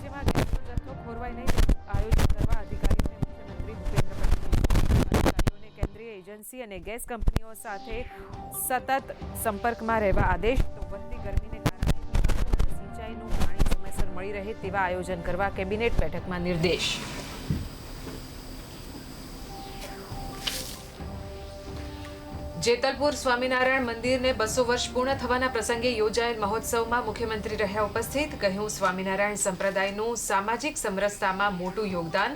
રાજ્યમાં ગેસનો જથ્થો ખોરવાય નહીં તેનું આયોજન કરવા અધિકારીઓને મુખ્યમંત્રી ભૂપેન્દ્ર પટેલે અધિકારીઓને કેન્દ્રીય એજન્સી અને ગેસ કંપનીઓ સાથે સતત સંપર્કમાં રહેવા આદેશ. તો વધતી ગરમીને કારણે સિંચાઈનું પાણી સમયસર મળી રહે તેવા આયોજન કરવા કેબિનેટ બેઠકમાં નિર્દેશ. જેતલપુર સ્વામિનારાયણ મંદિરને 200 વર્ષ પૂર્ણ થવાના પ્રસંગે યોજાયેલ મહોત્સવમાં મુખ્યમંત્રી રહ્યા ઉપસ્થિત. કહ્યું, સ્વામિનારાયણ સંપ્રદાયનું સામાજિક સમરસતામાં મોટું યોગદાન.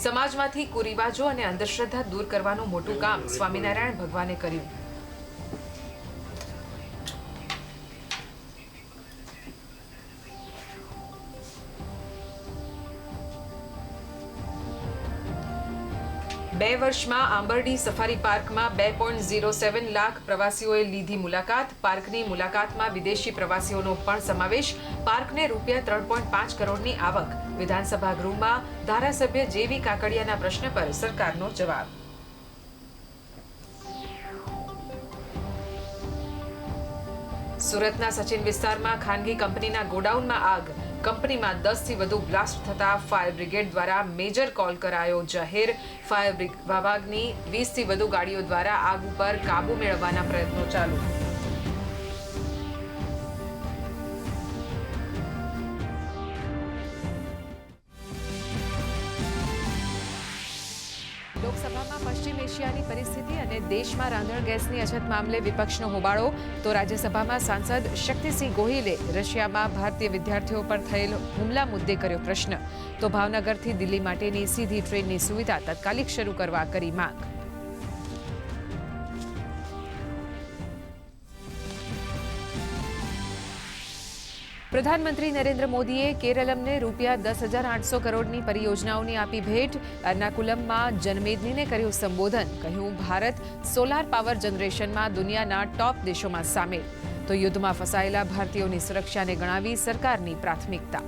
સમાજમાંથી કુરિવાજો અને અંધશ્રદ્ધા દૂર કરવાનું મોટું કામ સ્વામિનારાયણ ભગવાને કર્યું. બે વર્ષમાં આંબરડી સફારી પાર્કમાં 2.07 લાખ પ્રવાસીઓએ લીધી મુલાકાત. પાર્કની મુલાકાતમાં વિદેશી પ્રવાસીઓનો પણ સમાવેશ. પાર્કને રૂપિયા 3.5 કરોડની આવક. વિધાનસભા ગૃહમાં ધારાસભ્ય જેવી કાકડિયાના પ્રશ્ન પર સરકારનો જવાબ. સુરતના સચિન વિસ્તારમાં ખાનગી કંપનીના ગોડાઉનમાં આગ. કંપનીમાં 10 થી વધુ બ્લાસ્ટ થતા ફાયર બ્રિગેડ દ્વારા મેજર કોલ કરાયો જાહેર. ફાયર વિભાગની 20 થી વધુ ગાડીઓ દ્વારા આગ ઉપર કાબુ મેળવવાના પ્રયત્નો ચાલુ. લોકસભામાં પશ્ચિમ એશિયાની પરિસ્થિતિ અને દેશમાં રાંધણ ગેસની અછત મામલે વિપક્ષનો હોબાળો. તો રાજ્યસભામાં સાંસદ શક્તિસિંહ ગોહિલે રશિયામાં ભારતીય વિદ્યાર્થીઓ પર થયેલ હુમલા મુદ્દે કર્યો પ્રશ્ન. તો ભાવનગરથી દિલ્હી માટેની સીધી ટ્રેનની સુવિધા તાત્કાલિક શરૂ કરવા કરી માંગ. પ્રધાનમંત્રી નરેન્દ્ર મોદીએ કેરળમને રૂપિયા 10,800 કરોડની પરિયોજનાઓની આપી ભેટ. એર્નાકુલમમાં જનમેદનીને કર્યું સંબોધન. કહ્યું, ભારત સોલાર પાવર જનરેશનમાં દુનિયાના ટોપ દેશોમાં સામેલ. તો યુદ્ધમાં ફસાયેલા ભારતીયોની સુરક્ષાને ગણાવી સરકારની પ્રાથમિકતા.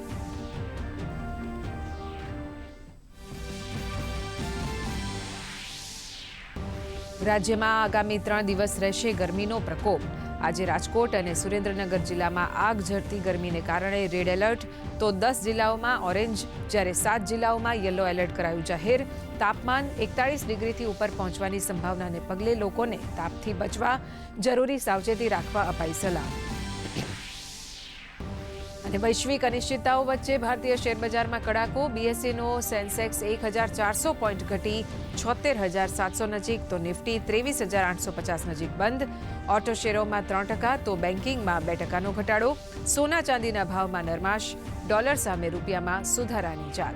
રાજ્યમાં આગામી 3 દિવસ રહેશે ગરમીનો પ્રકોપ. આજે રાજકોટ અને સુરેન્દ્રનગર જિલ્લામાં આગ ઝરતી ગરમીને કારણે રેડ એલર્ટ. તો 10 જિલ્લાઓમાં ઓરેન્જ, જ્યારે 7 જિલ્લાઓમાં યલો એલર્ટ કરાયું જાહેર. તાપમાન 41 ડિગ્રીથી ઉપર પહોંચવાની સંભાવનાને પગલે લોકોને તાપથી બચવા જરૂરી સાવચેતી રાખવા અપાઈ સલાહ. અને વૈશ્વિક અનિશ્ચિતતાઓ વચ્ચે ભારતીય શેરબજારમાં કડાકો. બીએસઈનો સેન્સેક્સ 1,400 પોઈન્ટ ઘટી 76,700 નજીક. તો નિફ્ટી 23,850 નજીક બંધ. ઓટો શેરોમાં 3%. તો બેન્કિંગમાં 2% ઘટાડો. સોના ચાંદીના ભાવમાં નરમાશ. ડોલર સામે રૂપિયામાં સુધારાની ચાલ.